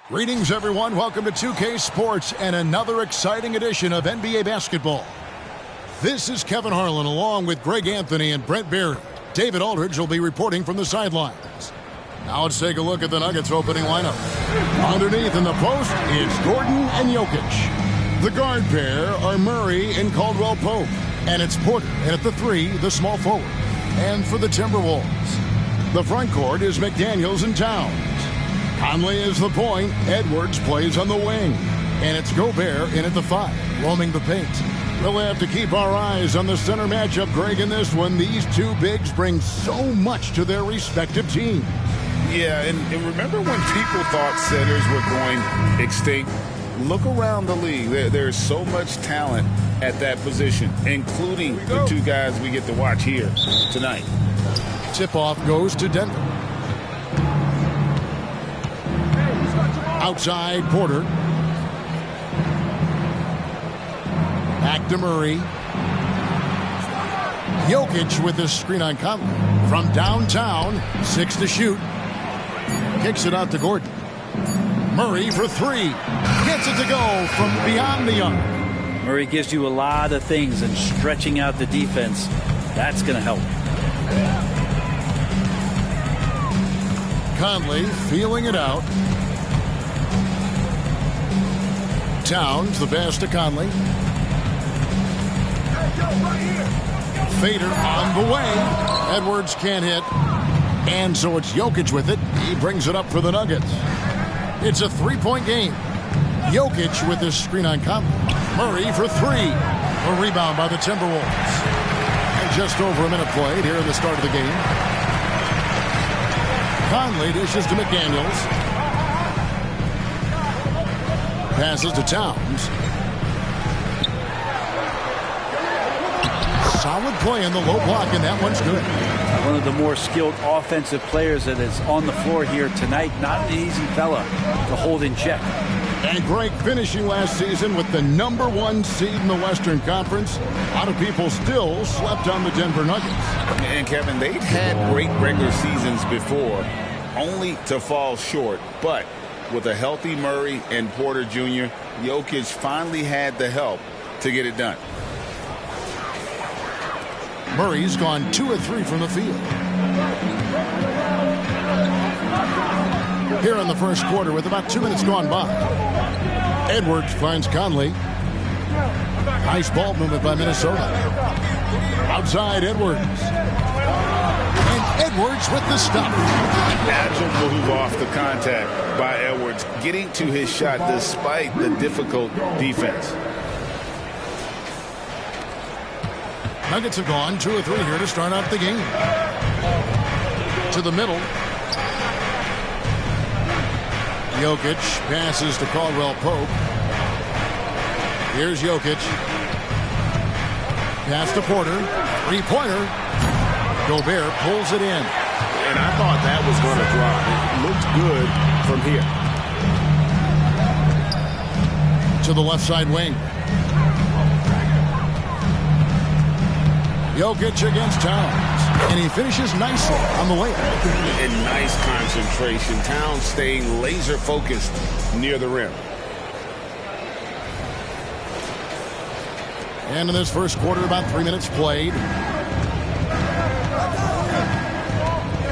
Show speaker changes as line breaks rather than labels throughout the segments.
Greetings, everyone. Welcome to 2K Sports and another exciting edition of NBA basketball. This is Kevin Harlan along with Greg Anthony and Brent Barry. David Aldridge will be reporting from the sidelines. Now let's take a look at the Nuggets opening lineup. Underneath in the post, it's Gordon and Jokic. The guard pair are Murray and Caldwell Pope. And it's Porter, and at the 3, the small forward. And for the Timberwolves, the front court is McDaniels and Towns. Conley is the point. Edwards plays on the wing. And it's Gobert in at the 5, roaming the paint. We'll have to keep our eyes on the center matchup, Greg, in this one. These two bigs bring so much to their respective teams.
Yeah, and remember when people thought centers were going extinct? Look around the league. There's so much talent at that position, including the two guys we get to watch here tonight.
Tip-off goes to Denver. Outside, Porter. Back to Murray. Jokic with the screen on Conley. From downtown, 6 to shoot. Kicks it out to Gordon. Murray for 3. Gets it to go from beyond the arc.
Murray gives you a lot of things, and stretching out the defense, that's going to help.
Conley feeling it out. Towns, the pass to Conley. Fader on the way. Edwards can't hit. And so it's Jokic with it. He brings it up for the Nuggets. It's a 3-point game. Jokic with this screen on Conley. Murray for 3. A rebound by the Timberwolves. And just over a minute played here at the start of the game. Conley dishes to McDaniels. Passes to Towns. Solid play in the low block, and that one's good.
One of the more skilled offensive players that is on the floor here tonight. Not an easy fella to hold in check.
And Greg, finishing last season with the #1 seed in the Western Conference. A lot of people still slept on the Denver Nuggets.
And Kevin, they've had great regular seasons before, only to fall short. But with a healthy Murray and Porter Jr., Jokic finally had the help to get it done.
Murray's gone 2 of 3 from the field. Here in the first quarter with about 2 minutes gone by. Edwards finds Conley. Nice ball movement by Minnesota. Outside Edwards. And Edwards with the stop.
Agile move off the contact by Edwards, getting to his shot despite the difficult defense.
Nuggets have gone 2 of 3 here to start out the game. To the middle. Jokic passes to Caldwell Pope. Here's Jokic. Pass to Porter. 3-pointer. Gobert pulls it in.
And I thought that was going to drop. It looked good from here.
To the left side wing. Jokic against Towns. And he finishes nicely on the layup.
And nice concentration. Towns staying laser focused near the rim.
And in this first quarter, about 3 minutes played.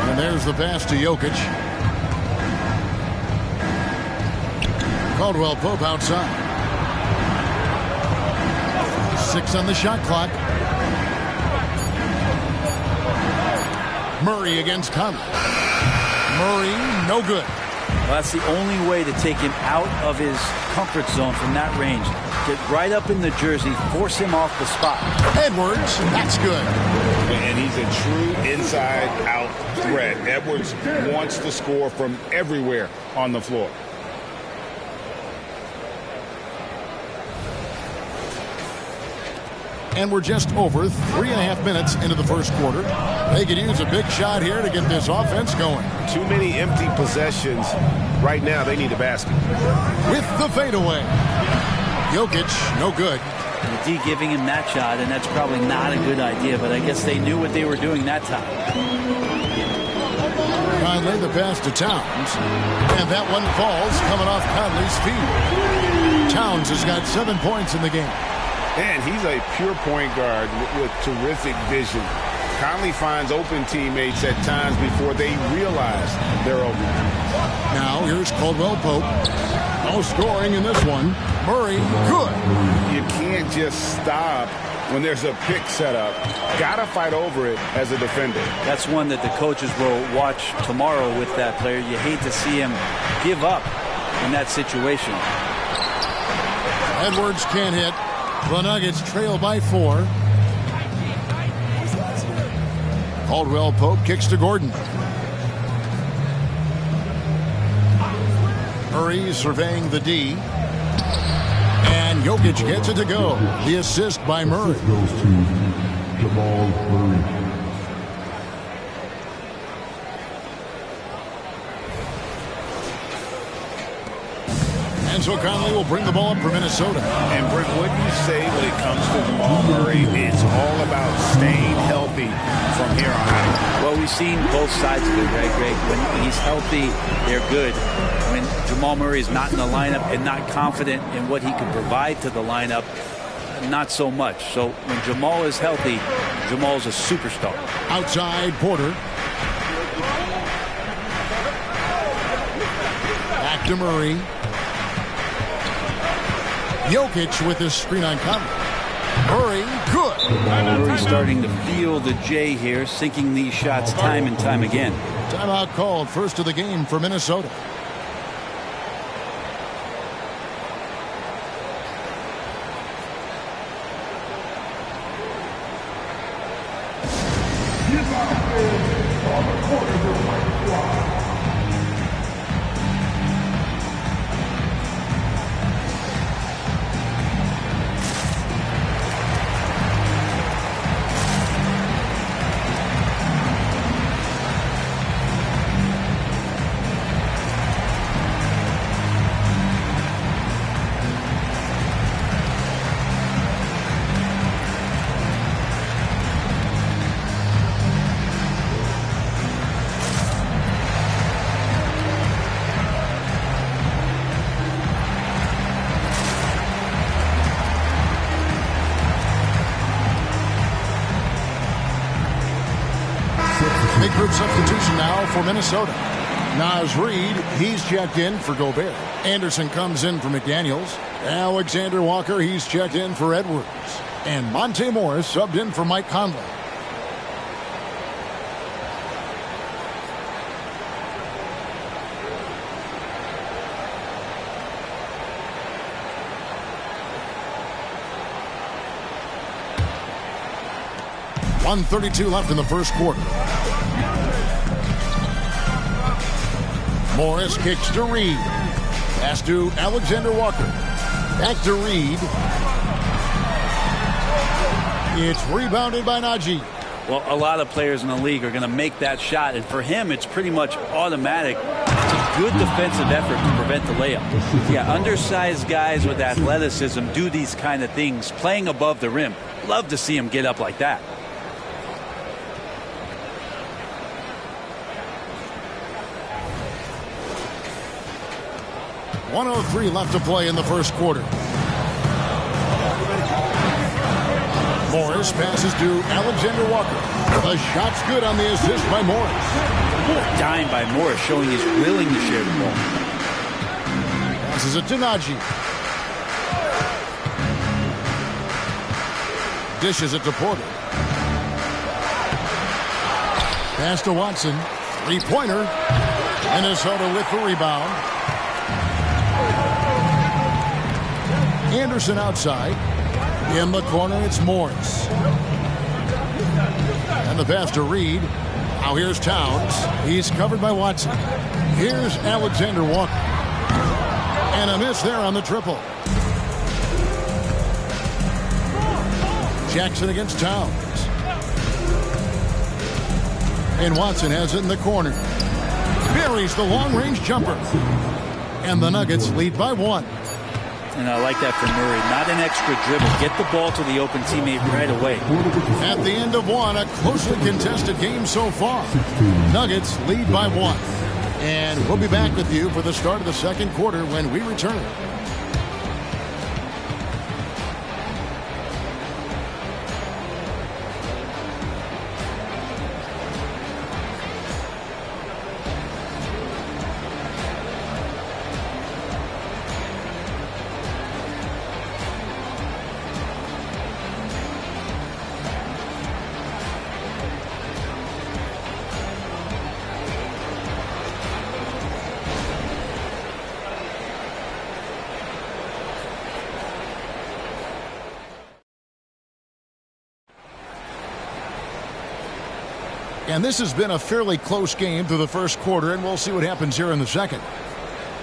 And there's the pass to Jokic. Caldwell Pope outside. 6 on the shot clock. Murray against Conley. Murray, no good.
Well, that's the only way to take him out of his comfort zone from that range. Get right up in the jersey, force him off the spot.
Edwards, that's good.
And he's a true inside-out threat. Edwards wants to score from everywhere on the floor.
And we're just over 3.5 minutes into the first quarter. They could use a big shot here to get this offense going.
Too many empty possessions. Right now, they need a basket.
With the fadeaway. Jokic, no good.
The D giving him that shot, and that's probably not a good idea, but I guess they knew what they were doing that time.
Conley, the pass to Towns. And that one falls coming off Conley's feet. Towns has got 7 points in the game.
And he's a pure point guard with terrific vision. Conley finds open teammates at times before they realize they're open.
Now here's Caldwell Pope. No scoring in this one. Murray, good.
You can't just stop when there's a pick set up. Gotta fight over it as a defender.
That's one that the coaches will watch tomorrow with that player. You hate to see him give up in that situation.
Edwards can't hit. The Nuggets trail by 4. Caldwell Pope kicks to Gordon. Murray surveying the D. And Jokic gets it to go. The assist by Murray.
Goes to Jamal Murray.
And so Conley will bring the ball up for Minnesota. And Brent, what do you say when it comes to Jamal Murray? It's all about staying healthy from here on out.
Well, we've seen both sides of it, right, Greg? When he's healthy, they're good. When Jamal Murray is not in the lineup and not confident in what he can provide to the lineup, not so much. So when Jamal is healthy, Jamal's a superstar.
Outside, Porter. Back to Murray. Jokic with his screen on Conley. Murray, good.
Murray starting to feel the J here, sinking these shots time and time again.
Timeout called, first of the game for Minnesota. Big group substitution now for Minnesota. Naz Reid, he's checked in for Gobert. Anderson comes in for McDaniels. Alexander Walker, he's checked in for Edwards. And Monte Morris subbed in for Mike Conley. .132 left in the first quarter. Morris kicks to Reid. Pass to Alexander Walker. Back to Reid. It's rebounded by Najee.
Well, a lot of players in the league are going to make that shot, and for him, it's pretty much automatic. It's a good defensive effort to prevent the layup. Yeah, undersized guys with athleticism do these kind of things, playing above the rim. Love to see him get up like that.
.103 left to play in the first quarter. Morris passes to Alexander Walker. The shot's good on the assist by Morris.
What a dime by Morris, showing he's willing to share the ball.
Passes it to Najee. Dishes it to Porter. Pass to Watson. Three-pointer. Minnesota with the rebound. Anderson outside. In the corner, it's Morris. And the pass to Reid. Now here's Towns. He's covered by Watson. Here's Alexander Walker. And a miss there on the triple. Jackson against Towns. And Watson has it in the corner. Buries the long-range jumper. And the Nuggets lead by 1.
And I like that from Murray. Not an extra dribble. Get the ball to the open teammate right away.
At the end of 1, a closely contested game so far. Nuggets lead by 1. And we'll be back with you for the start of the second quarter when we return. And this has been a fairly close game through the first quarter, and we'll see what happens here in the second.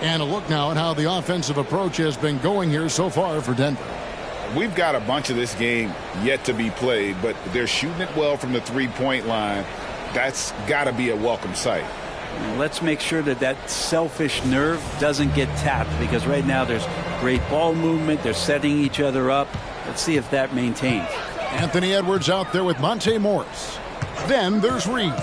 And a look now at how the offensive approach has been going here so far for Denver.
We've got a bunch of this game yet to be played, but they're shooting it well from the three-point line. That's got to be a welcome sight.
Let's make sure that that selfish nerve doesn't get tapped, because right now there's great ball movement. They're setting each other up. Let's see if that maintains.
Anthony Edwards out there with Monte Morris. Then there's Reed.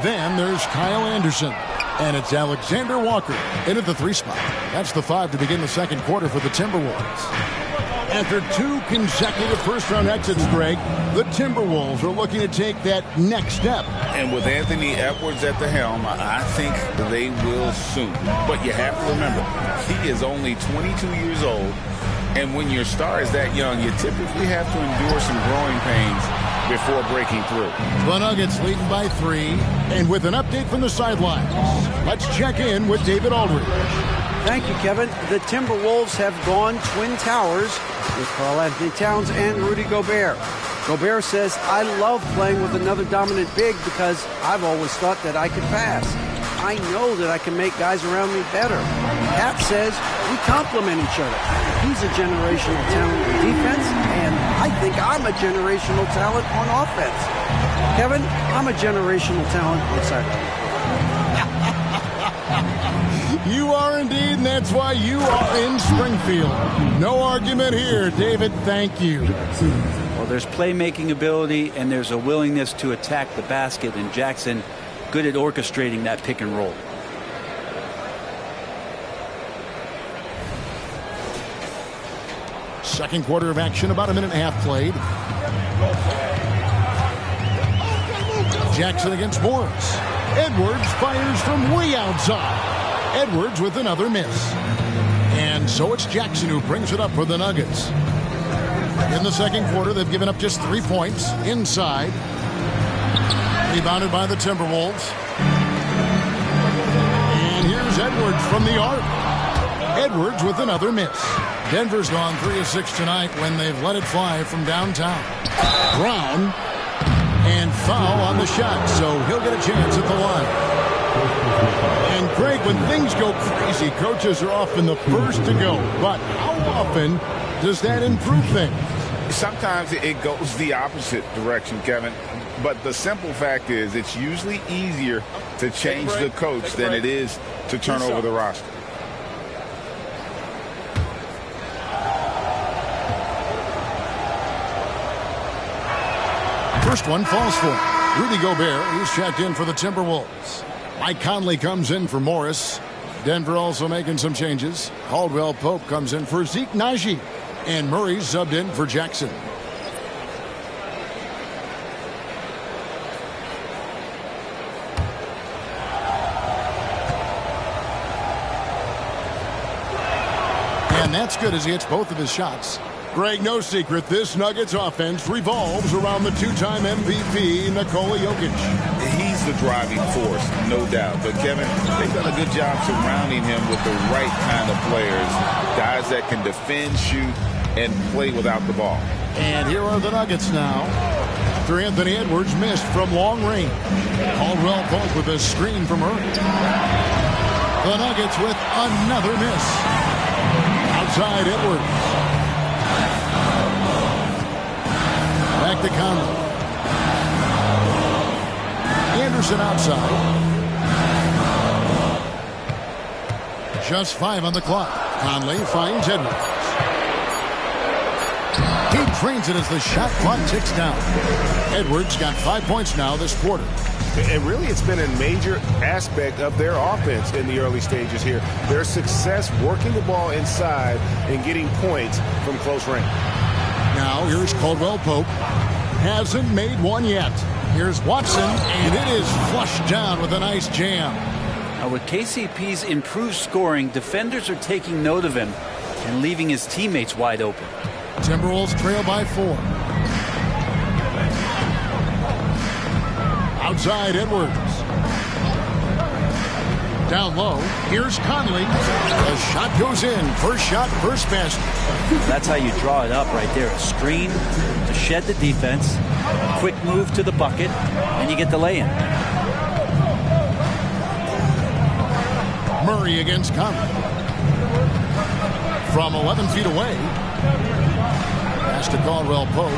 Then there's Kyle Anderson. And it's Alexander Walker in at the 3 spot. That's the 5 to begin the second quarter for the Timberwolves. After 2 consecutive first-round exits, Greg, the Timberwolves are looking to take that next step.
And with Anthony Edwards at the helm, I think they will soon. But you have to remember, he is only 22 years old. And when your star is that young, you typically have to endure some growing pains before breaking through.
The Nuggets leading by 3. And with an update from the sidelines, let's check in with David Aldridge.
Thank you, Kevin. The Timberwolves have gone Twin Towers with Karl-Anthony Towns and Rudy Gobert. Gobert says, I love playing with another dominant big because I've always thought that I could pass. I know that I can make guys around me better. Cat says we complement each other. He's a generational talent in defense, and I think I'm a generational talent on offense. Kevin, I'm a generational talent on sideline.
You are indeed, and that's why you are in Springfield. No argument here, David. Thank you.
Well, there's playmaking ability, and there's a willingness to attack the basket, and Jackson good at orchestrating that pick and roll.
Second quarter of action, about a minute and a half played. Jackson against Morris. Edwards fires from way outside. Edwards with another miss. And so it's Jackson who brings it up for the Nuggets. In the second quarter, they've given up just 3 points inside. Rebounded by the Timberwolves. And here's Edwards from the arc. Edwards with another miss. Denver's gone 3 of 6 tonight when they've let it fly from downtown. Brown. And foul on the shot, so he'll get a chance at the line. And Greg, when things go crazy, coaches are often the first to go. But how often does that improve things?
Sometimes it goes the opposite direction, Kevin. But the simple fact is it's usually easier to change the coach than it is to turn over the roster.
First one falls for Rudy Gobert. He's checked in for the Timberwolves. Mike Conley comes in for Morris. Denver also making some changes. Caldwell Pope comes in for Zeke Naji. And Murray's subbed in for Jackson. And that's good as he hits both of his shots. Greg, no secret, this Nuggets offense revolves around the 2-time MVP, Nikola Jokic.
He's the driving force, no doubt. But, Kevin, they've done a good job surrounding him with the right kind of players, guys that can defend, shoot, and play without the ball.
And here are the Nuggets now. After Anthony Edwards missed from long range. Caldwell Pope with a screen from Murray. The Nuggets with another miss. Outside Edwards. Back to Conley. Anderson outside. Just 5 on the clock. Conley finds Edwards. He trains it as the shot clock ticks down. Edwards got 5 points now this quarter.
And really, it's been a major aspect of their offense in the early stages here. Their success working the ball inside and getting points from close range.
Now, here's Caldwell Pope. Hasn't made one yet. Here's Watson, and it is flushed down with a nice jam.
Now, with KCP's improved scoring, defenders are taking note of him and leaving his teammates wide open.
Timberwolves trail by 4. Outside Edwards. Down low. Here's Conley. The shot goes in. First shot, first basket.
That's how you draw it up right there. A screen to shed the defense. Quick move to the bucket. And you get the lay-in.
Murray against Conley. From 11 feet away. Pass to Caldwell Pope.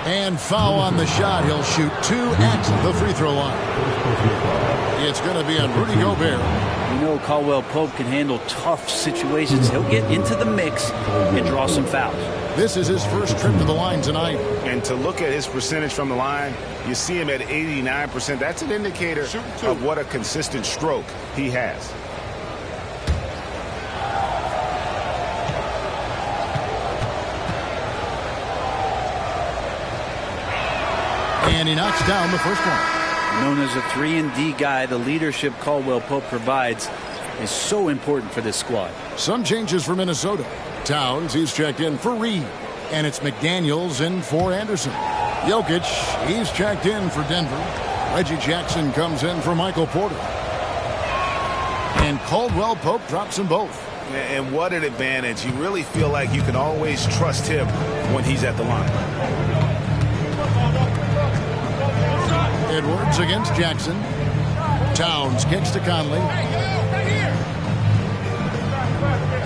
And foul on the shot. He'll shoot 2 at the free throw line. It's going to be on Rudy Gobert.
You know Caldwell Pope can handle tough situations. He'll get into the mix and draw some fouls.
This is his first trip to the line tonight.
And to look at his percentage from the line, you see him at 89%. That's an indicator of what a consistent stroke he has.
And he knocks down the first one.
Known as a 3-and-D guy, the leadership Caldwell Pope provides is so important for this squad.
Some changes for Minnesota. Towns, he's checked in for Reed. And it's McDaniels in for Anderson. Jokic, he's checked in for Denver. Reggie Jackson comes in for Michael Porter. And Caldwell Pope drops them both.
And what an advantage. You really feel like you can always trust him when he's at the line.
Edwards against Jackson. Towns kicks to Conley.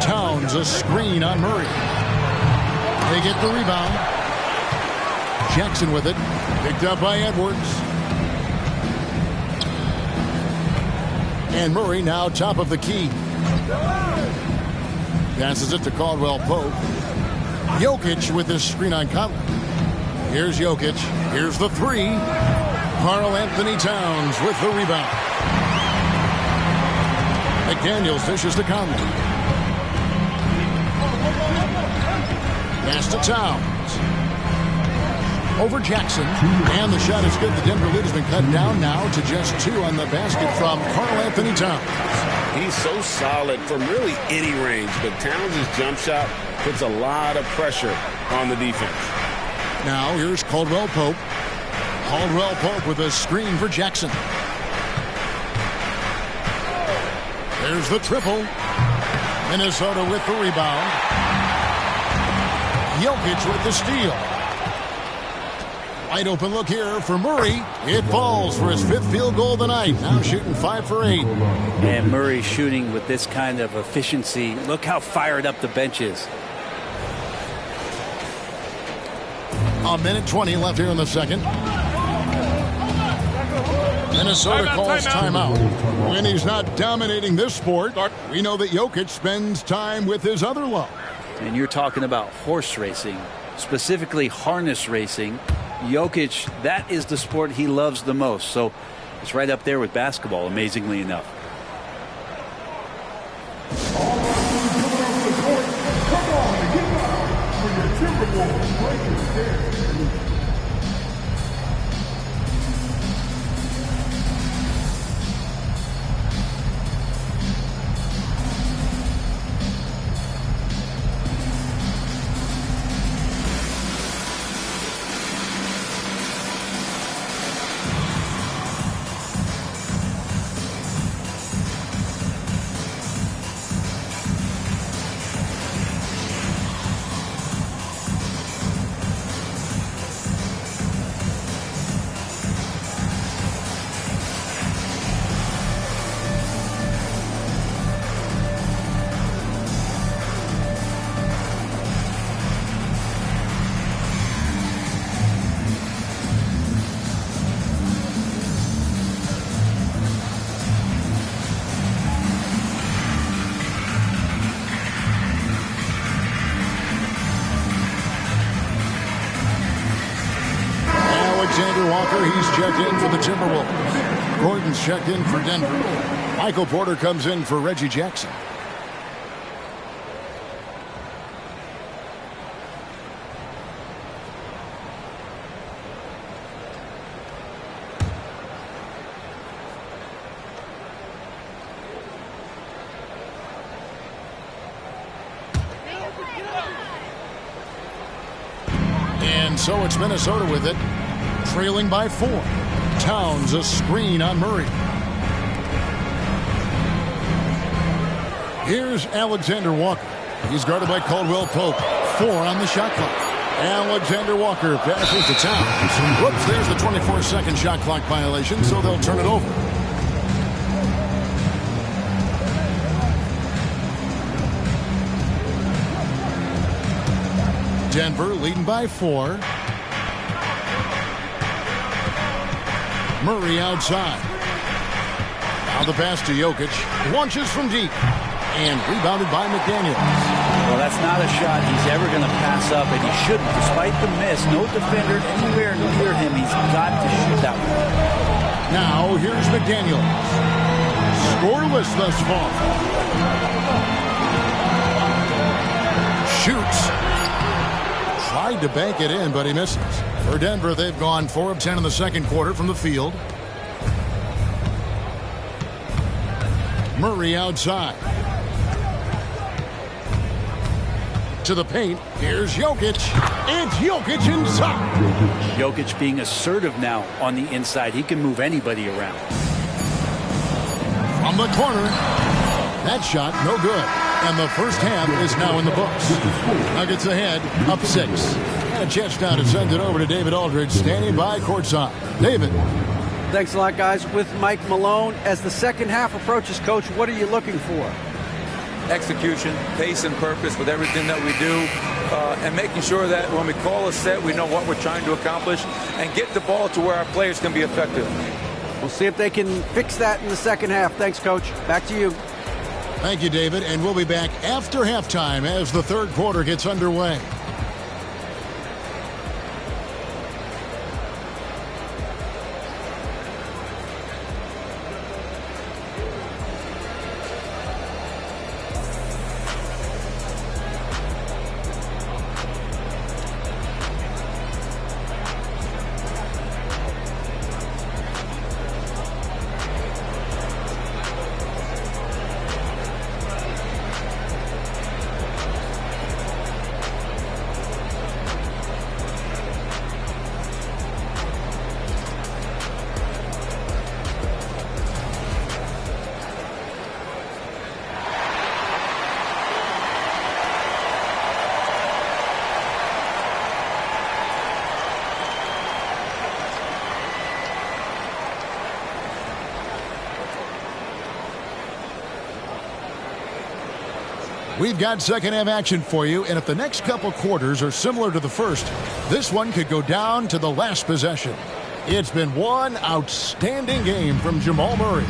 Towns a screen on Murray. They get the rebound. Jackson with it. Picked up by Edwards. And Murray now top of the key. Passes it to Caldwell Pope. Jokic with this screen on Conley. Here's Jokic. Here's the three. Karl Anthony Towns with the rebound. McDaniels dishes to Conley. Pass to Towns. Over Jackson. And the shot is good. The Denver lead has been cut down now to just 2 on the basket from Karl Anthony Towns.
He's so solid from really any range, but Towns' jump shot puts a lot of pressure on the defense.
Now here's Caldwell Pope. Caldwell Pope with a screen for Jackson. There's the triple. Minnesota with the rebound. Jokic with the steal. Wide open look here for Murray. It falls for his 5th field goal of the night. Now shooting 5 for 8.
And Murray shooting with this kind of efficiency. Look how fired up the bench is.
A minute 20 left here in the second. Minnesota calls timeout. When he's not dominating this sport, we know that Jokic spends time with his other love.
And you're talking about horse racing, specifically harness racing. Jokic, that is the sport he loves the most. So it's right up there with basketball, amazingly enough.
Walker, he's checked in for the Timberwolves. Gordon's checked in for Denver. Michael Porter comes in for Reggie Jackson. And so it's Minnesota with it, trailing by 4. Towns a screen on Murray. Here's Alexander Walker. He's guarded by Caldwell Pope. 4 on the shot clock. Alexander Walker passes to Towns. Whoops, there's the 24-second shot clock violation, so they'll turn it over. Denver leading by 4. Murray outside. Now the pass to Jokic. Launches from deep. And rebounded by McDaniels.
Well, that's not a shot he's ever going to pass up, and he shouldn't. Despite the miss, no defender anywhere near him. He's got to shoot that one.
Now here's McDaniels. Scoreless thus far. Shoots. Tried to bank it in, but he misses. For Denver, they've gone 4 of 10 in the second quarter from the field. Murray outside. To the paint. Here's Jokic. It's Jokic inside.
Jokic being assertive now on the inside. He can move anybody around.
From the corner. That shot, no good. And the first half is now in the books. Nuggets ahead, up 6. And a chance now to send it over to David Aldridge, standing by courtside. David.
Thanks a lot, guys. With Mike Malone, as the second half approaches, Coach, what are you looking for?
Execution, pace, and purpose with everything that we do, and making sure that when we call a set, we know what we're trying to accomplish and get the ball to where our players can be effective.
We'll see if they can fix that in the second half. Thanks, Coach. Back to you.
Thank you, David. And we'll be back after halftime as the third quarter gets underway. We've got second half action for you, and if the next couple quarters are similar to the first, this one could go down to the last possession. It's been one outstanding game from Jamal Murray.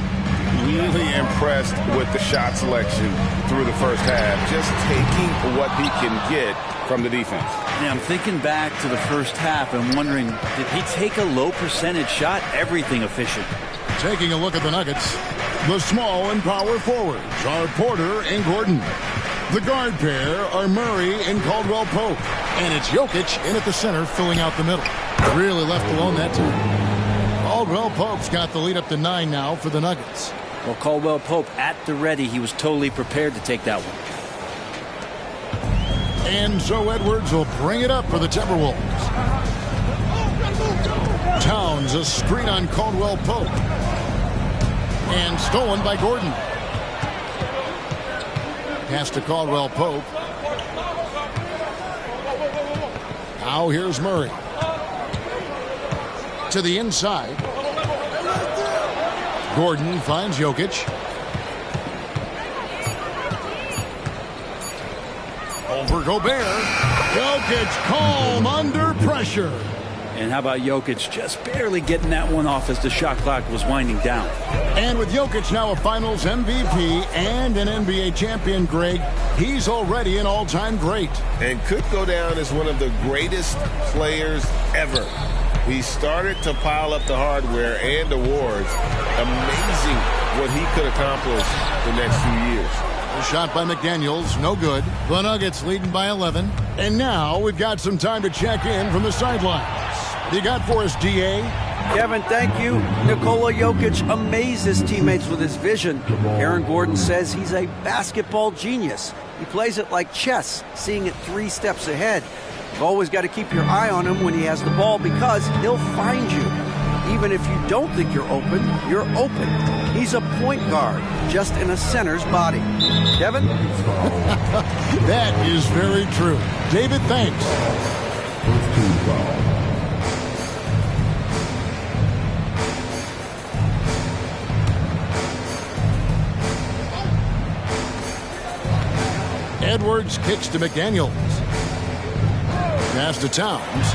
Really impressed with the shot selection through the first half, just taking what he can get from the defense.
Yeah, I'm thinking back to the first half and wondering, did he take a low percentage shot? Everything efficient.
Taking a look at the Nuggets, the small and power forwards are Porter and Gordon. The guard pair are Murray and Caldwell Pope. And it's Jokic in at the center, filling out the middle. Really left alone that time. Caldwell Pope's got the lead up to 9 now for the Nuggets.
Well, Caldwell Pope at the ready. He was totally prepared to take that one.
And so Edwards will bring it up for the Timberwolves. Towns a screen on Caldwell Pope. And stolen by Gordon. Pass to Caldwell Pope. Now here's Murray. To the inside. Gordon finds Jokic. Over Gobert. Jokic calm under pressure.
And how about Jokic just barely getting that one off as the shot clock was winding down.
And with Jokic now a Finals MVP and an NBA champion, Greg, he's already an all-time great.
And could go down as one of the greatest players ever. He started to pile up the hardware and awards. Amazing what he could accomplish the next few years.
A shot by McDaniels, no good. The Nuggets leading by 11. And now we've got some time to check in from the sidelines. What you got for us, D.A.?
Kevin, thank you. Nikola Jokic amazed his teammates with his vision. Aaron Gordon says he's a basketball genius. He plays it like chess, seeing it 3 steps ahead. You've always got to keep your eye on him when he has the ball because he'll find you. Even if you don't think you're open, you're open. He's a point guard, just in a center's body. Kevin?
That is very true. David, thanks.
First team foul.
Edwards kicks to McDaniels. Pass to Towns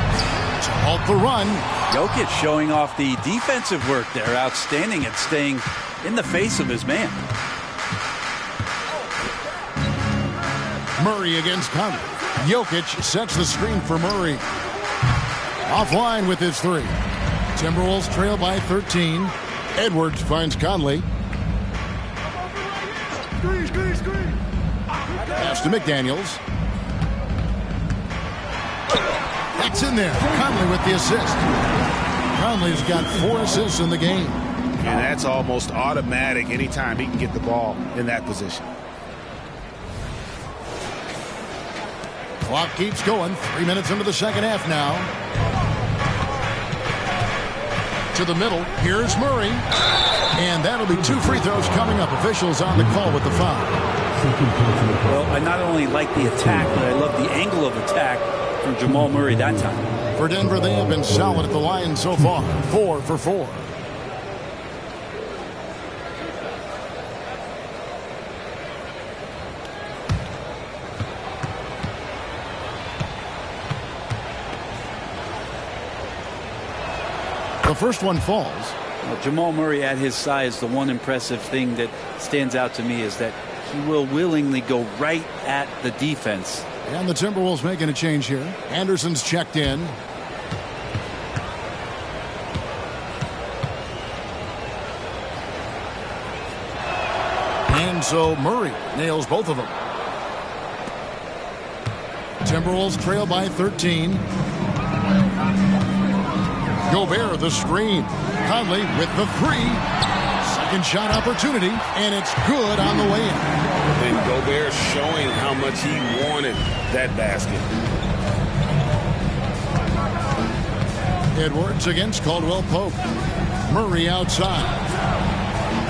to halt the run.
Jokic showing off the defensive work there. Outstanding at staying in the face of his man.
Murray against Conley. Jokic sets the screen for Murray. Offline with his 3. Timberwolves trail by 13. Edwards finds Conley. Pass to McDaniels. That's in there. Conley with the assist. Conley's got 4 assists in the game.
And that's almost automatic anytime he can get the ball in that position.
Clock keeps going. 3 minutes into the second half now. To the middle. Here's Murray. And that'll be 2 free throws coming up. Officials on the call with the foul.
Well,
I not only like the attack, but I love the angle of attack from Jamal Murray that time.
For Denver, they have been solid at the line so far. 4 for 4. The first one falls.
Well, Jamal Murray at his size, the one impressive thing that stands out to me is that he will willingly go right at the defense.
And the Timberwolves making a change here. Anderson's checked in. And so Murray nails both of them. Timberwolves trail by 13. Gobert the screen. Conley with the 3. Second shot opportunity, and it's good on the way in.
And Gobert showing how much he wanted that basket.
Edwards against Caldwell Pope. Murray outside.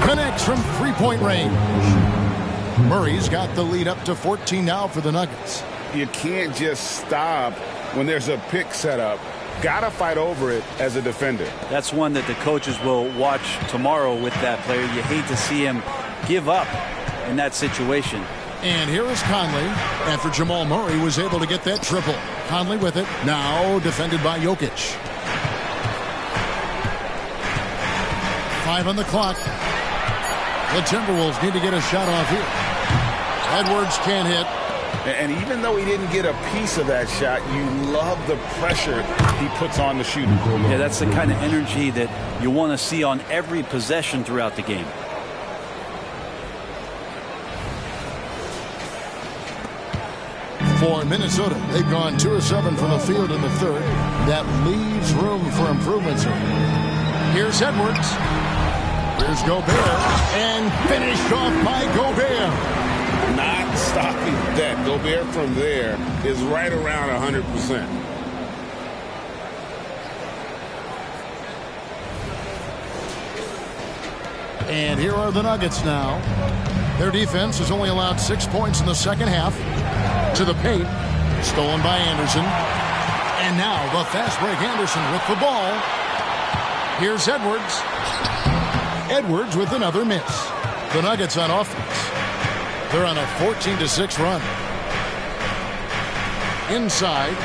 Connects from 3-point range. Murray's got the lead up to 14 now for the Nuggets.
You can't just stop when there's a pick set up. Gotta fight over it as a defender.
That's one that the coaches will watch tomorrow with that player. You hate to see him give up in that situation.
And here is Conley after Jamal Murray was able to get that triple. Conley with it. Now defended by Jokic. 5 on the clock. The Timberwolves need to get a shot off here. Edwards can't hit.
And even though he didn't get a piece of that shot, you love the pressure he puts on the shooter.
Yeah, that's the kind of energy that you want to see on every possession throughout the game.
For Minnesota, they've gone 2 of 7 from the field in the third. That leaves room for improvements. Here's Edwards. Here's Gobert. And finished off by Gobert.
Not stopping that. Gobert from there is right around 100%.
And here are the Nuggets now. Their defense has only allowed 6 points in the second half. To the paint. Stolen by Anderson. And now the fast break Anderson with the ball. Here's Edwards. Edwards with another miss. The Nuggets on offense. They're on a 14-6 run. Inside.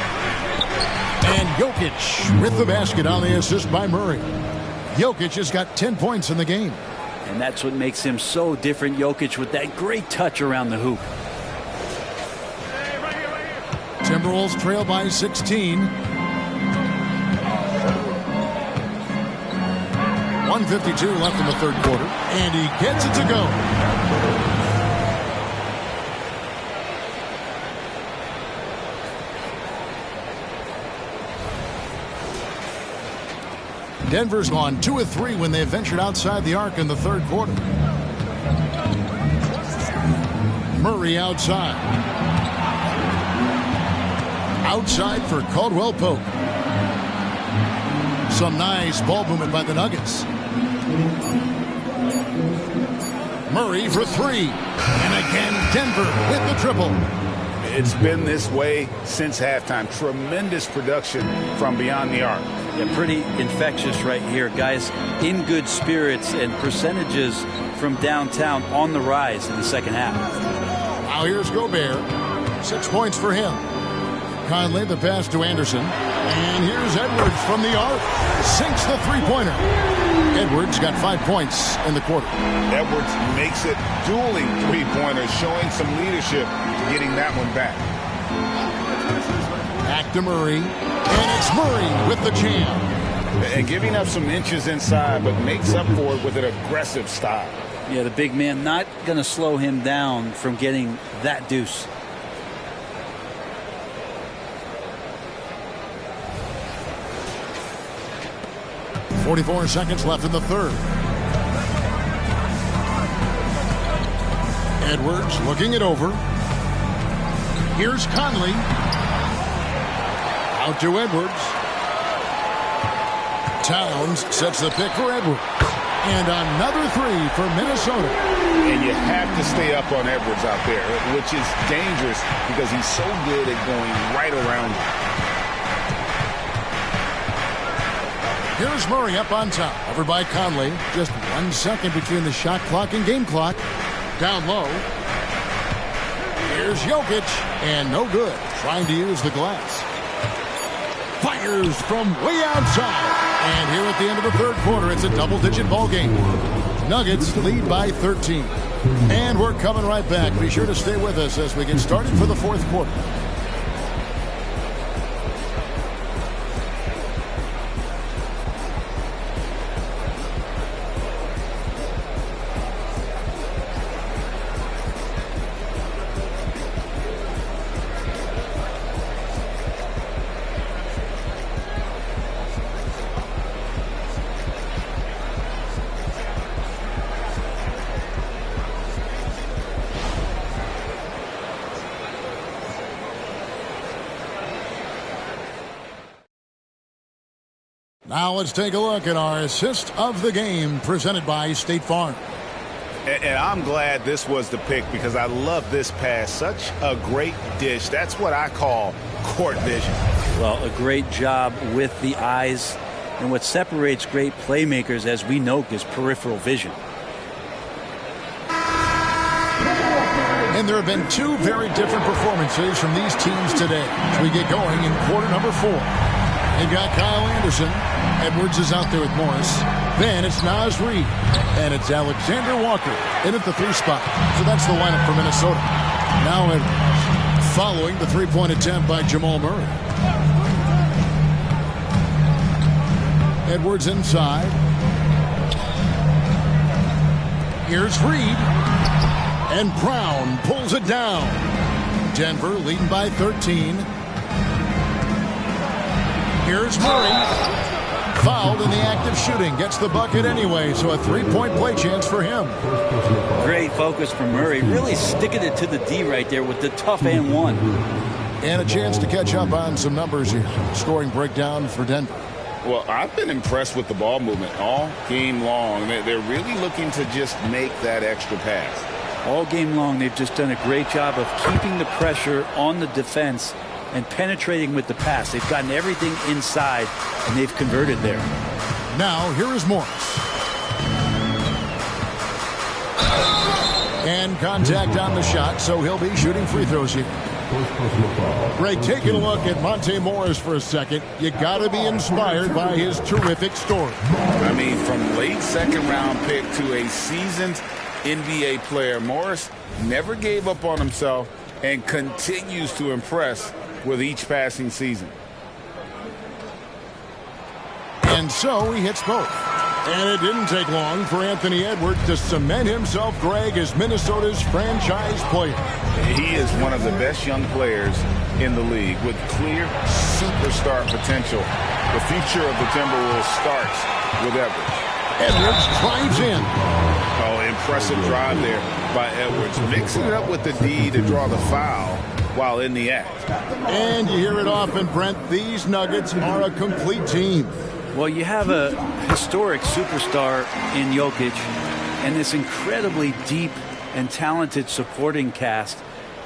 And Jokic with the basket on the assist by Murray. Jokic has got 10 points in the game.
And that's what makes him so different, Jokic, with that great touch around the hoop.
Timberwolves trail by 16. 1:52 left in the third quarter, and he gets it to go. Denver's gone 2 of 3 when they ventured outside the arc in the third quarter. Murray outside. Outside for Caldwell Pope. Some nice ball movement by the Nuggets. Murray for 3. And again, Denver with the triple.
It's been this way since halftime. Tremendous production from beyond the arc.
Yeah, pretty infectious right here. Guys in good spirits, and percentages from downtown on the rise in the second half.
Now here's Gobert. 6 points for him. Conley the pass to Anderson. And here's Edwards from the arc. Sinks the three-pointer. Edwards got 5 points in the quarter.
Edwards makes it dueling three-pointers, showing some leadership, getting that one back.
Back to Murray. And it's Murray with the jam.
And giving up some inches inside, but makes up for it with an aggressive style.
Yeah, the big man not going to slow him down from getting that deuce.
.44 seconds left in the third. Edwards looking it over. Here's Conley. Out to Edwards. Towns sets the pick for Edwards. And another 3 for Minnesota.
And you have to stay up on Edwards out there, which is dangerous because he's so good at going right around you.
Here's Murray up on top. Covered by Conley. Just 1 second between the shot clock and game clock. Down low. Here's Jokic. And no good. Trying to use the glass. Fires from way outside. And here at the end of the third quarter, it's a double-digit ball game. Nuggets lead by 13. And we're coming right back. Be sure to stay with us as we get started for the fourth quarter. Now let's take a look at our assist of the game presented by State Farm.
And I'm glad this was the pick because I love this pass. Such a great dish. That's what I call court vision.
Well, a great job with the eyes. And what separates great playmakers, as we know, is peripheral vision.
And there have been 2 very different performances from these teams today as we get going in quarter number 4. They've got Kyle Anderson. Edwards is out there with Morris. Then it's Naz Reid. And it's Alexander Walker in at the 3 spot. So that's the lineup for Minnesota. Now Edwards following the 3-point attempt by Jamal Murray. Edwards inside. Here's Reid. And Brown pulls it down. Denver leading by 13. Here's Murray. Fouled in the act of shooting. Gets the bucket anyway, so a 3-point play chance for him.
Great focus from Murray. Really sticking it to the D right there with the tough and one.
And a chance to catch up on some numbers here. Scoring breakdown for Denver.
Well, I've been impressed with the ball movement all game long. They're really looking to just make that extra pass.
All game long, they've just done a great job of keeping the pressure on the defense and penetrating with the pass. They've gotten everything inside, and they've converted there.
Now, here is Morris. And contact on the shot, so he'll be shooting free throws here. Greg, taking a look at Monte Morris for a second. You got to be inspired by his terrific story.
I mean, from late second-round pick to a seasoned NBA player, Morris never gave up on himself and continues to impress with each passing season.
And so he hits both. And it didn't take long for Anthony Edwards to cement himself, Greg, as Minnesota's franchise player.
He is one of the best young players in the league with clear superstar potential. The future of the Timberwolves starts with Edwards.
Edwards drives in.
Oh, impressive drive there by Edwards. Mixing it up with the D to draw the foul while in the act.
And you hear it often, Brent. These Nuggets are a complete team.
Well, you have a historic superstar in Jokic and this incredibly deep and talented supporting cast.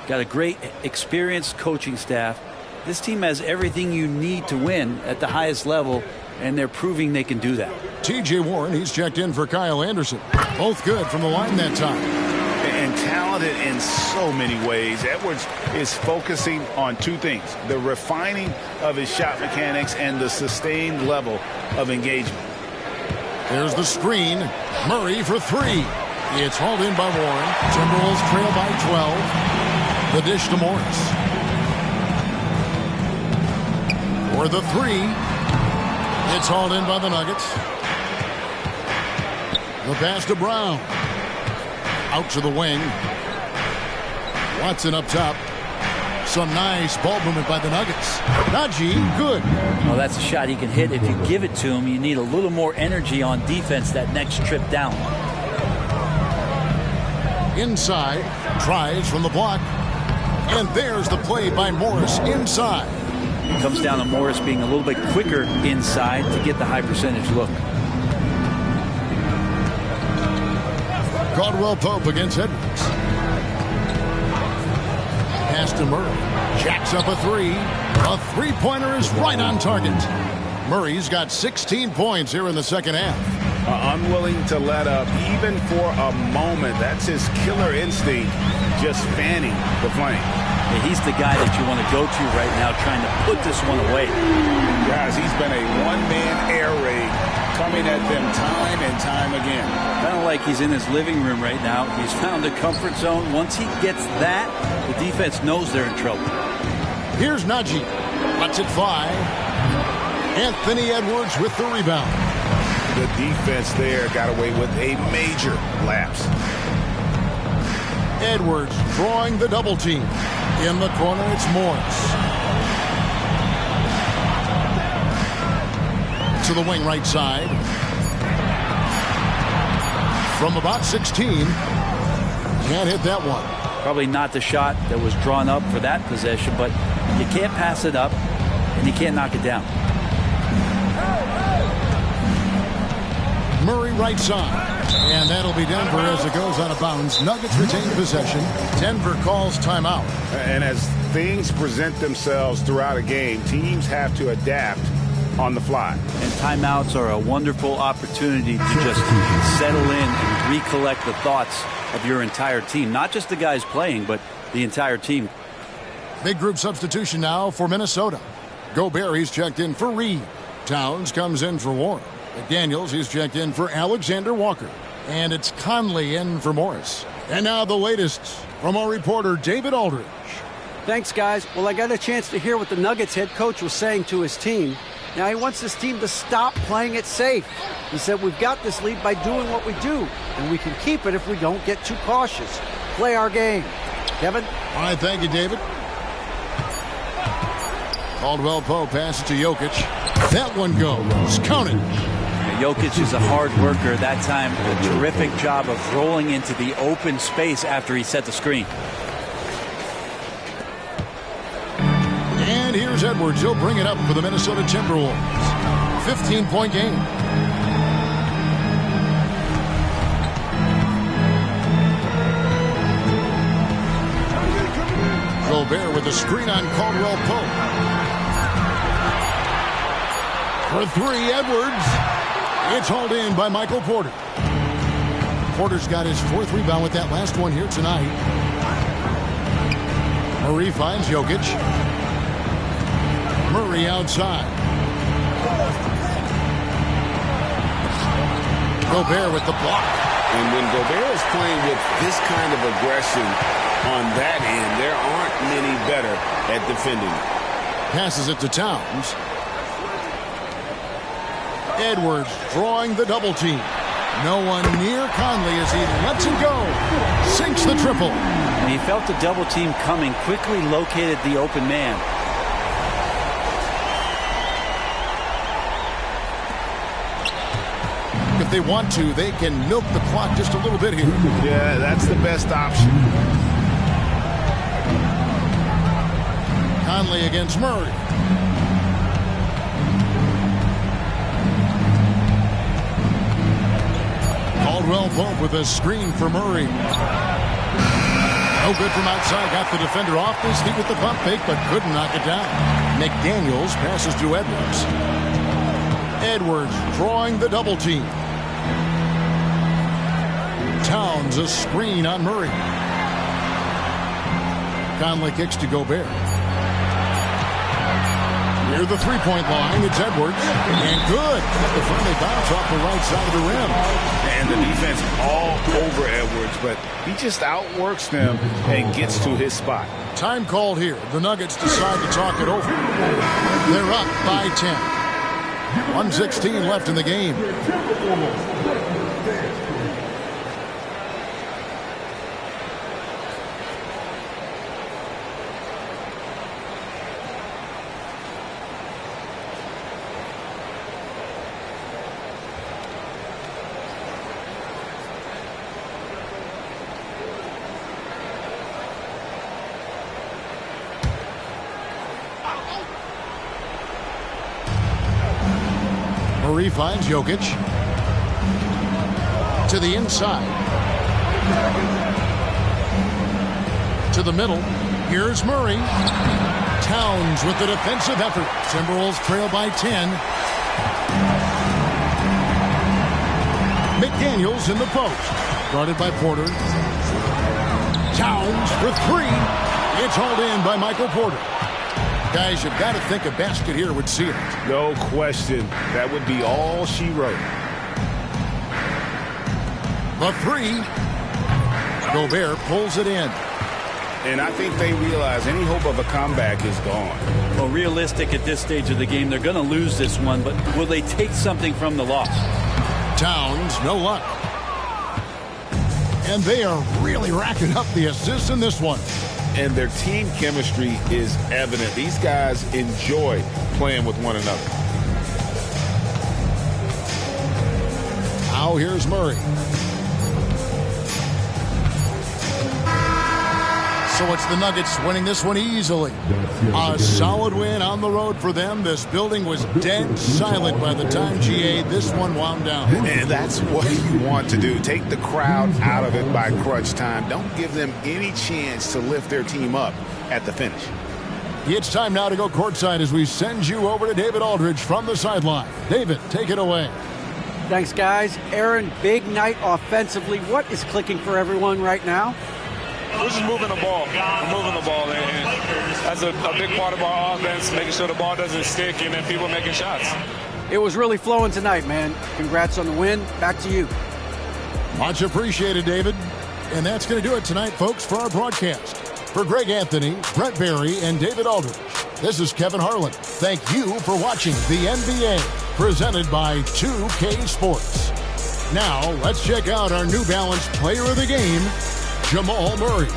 Got a great experienced coaching staff. This team has everything you need to win at the highest level, and they're proving they can do that.
T.J. Warren, he's checked in for Kyle Anderson. Both good from the line that time.
And talented in so many ways. Edwards is focusing on two things: the refining of his shot mechanics and the sustained level of engagement.
There's the screen. Murray for three. It's hauled in by Warren. Timberwolves trail by 12. The dish to Morris. For the three. It's hauled in by the Nuggets. The pass to Brown. Out to the wing. Watson up top. Some nice ball movement by the Nuggets. Najee, good.
Well, that's a shot he can hit. If you give it to him, you need a little more energy on defense that next trip down.
Inside. Tries from the block. And there's the play by Morris inside.
It comes down to Morris being a little bit quicker inside to get the high percentage look.
Caldwell Pope against Edwards. Pass to Murray. Jacks up a three. A three-pointer is right on target. Murray's got 16 points here in the second half.
Unwilling to let up even for a moment. That's his killer instinct, just fanning the flame.
Yeah, he's the guy that you want to go to right now trying to put this one away.
Guys, he's been a one-man air raid coming at them time and time again.
Kind of like he's in his living room right now. He's found a comfort zone. Once he gets that, the defense knows they're in trouble.
Here's Najee. Lets it fly. Anthony Edwards with the rebound.
The defense there got away with a major lapse.
Edwards drawing the double team. In the corner, it's Morris. To the wing right side. From about 16. Can't hit that one.
Probably not the shot that was drawn up for that possession, but you can't pass it up, and you can't knock it down.
Murray right side. And that'll be Denver as it goes out of bounds. Nuggets retain possession. Denver calls timeout.
And as things present themselves throughout a game, teams have to adapt on the fly.
And timeouts are a wonderful opportunity to just settle in and recollect the thoughts of your entire team. Not just the guys playing, but the entire team.
Big group substitution now for Minnesota. Gobert, he's checked in for Reed. Towns comes in for Warren. McDaniels, he's checked in for Alexander Walker. And it's Conley in for Morris. And now the latest from our reporter, David Aldridge.
Thanks, guys. Well, I got a chance to hear what the Nuggets head coach was saying to his team. Now, he wants this team to stop playing it safe. He said, we've got this lead by doing what we do, and we can keep it if we don't get too cautious. Play our game. Kevin?
All right, thank you, David. Caldwell Pope passes to Jokic. That one goes. Count it.
Jokic is a hard worker. That time, a terrific job of rolling into the open space after he set the screen.
And here's Edwards. He'll bring it up for the Minnesota Timberwolves. 15-point game. Gobert with a screen on Caldwell Pope. For three, Edwards. It's hauled in by Michael Porter. Porter's got his fourth rebound with that last one here tonight. Murray finds Jokic. Murray outside. Gobert with the block.
And when Gobert is playing with this kind of aggression on that end, there aren't many better at defending.
Passes it to Towns. Edwards drawing the double team. No one near Conley as he lets it go. Sinks the triple.
And he felt the double team coming, quickly located the open man.
If they want to, they can milk the clock just a little bit here.
Yeah, that's the best option.
Conley against Murray. Caldwell Pope with a screen for Murray. No good from outside. Got the defender off his feet with the pump fake, but couldn't knock it down. McDaniels passes to Edwards. Edwards drawing the double team. Towns a screen on Murray. Conley kicks to Gobert. Near the three-point line, it's Edwards. And good. The friendly bounce off the right side of the rim.
And the defense all over Edwards, but he just outworks them and gets to his spot.
Time called here. The Nuggets decide to talk it over. They're up by 10. 1:16 left in the game. Murray finds Jokic. To the inside. To the middle. Here's Murray. Towns with the defensive effort. Timberwolves trail by 10. McDaniels in the post. Guarded by Porter. Towns for three. It's hauled in by Michael Porter. Guys, you've got to think a basket here would seal it.
No question. That would be all she wrote.
The three. Gobert pulls it in.
And I think they realize any hope of a comeback is gone.
Well, realistic at this stage of the game, they're going to lose this one, but will they take something from the loss?
Towns, no luck. And they are really racking up the assists in this one.
And their team chemistry is evident. These guys enjoy playing with one another.
Now here's Murray. So it's the Nuggets winning this one easily. A solid win on the road for them. This building was dead silent by the time GA this one wound down.
And that's what you want to do. Take the crowd out of it by crunch time. Don't give them any chance to lift their team up at the finish.
It's time now to go courtside as we send you over to David Aldridge from the sideline. David, take it away.
Thanks, guys. Aaron, big night offensively. What is clicking for everyone right now?
We're just moving the ball. We're moving the ball. And that's a big part of our offense, making sure the ball doesn't stick and then people making shots.
It was really flowing tonight, man. Congrats on the win. Back to you.
Much appreciated, David. And that's going to do it tonight, folks, for our broadcast. For Greg Anthony, Brent Barry, and David Aldridge, this is Kevin Harlan. Thank you for watching the NBA, presented by 2K Sports. Now, let's check out our New Balance Player of the Game, Jamal Murray.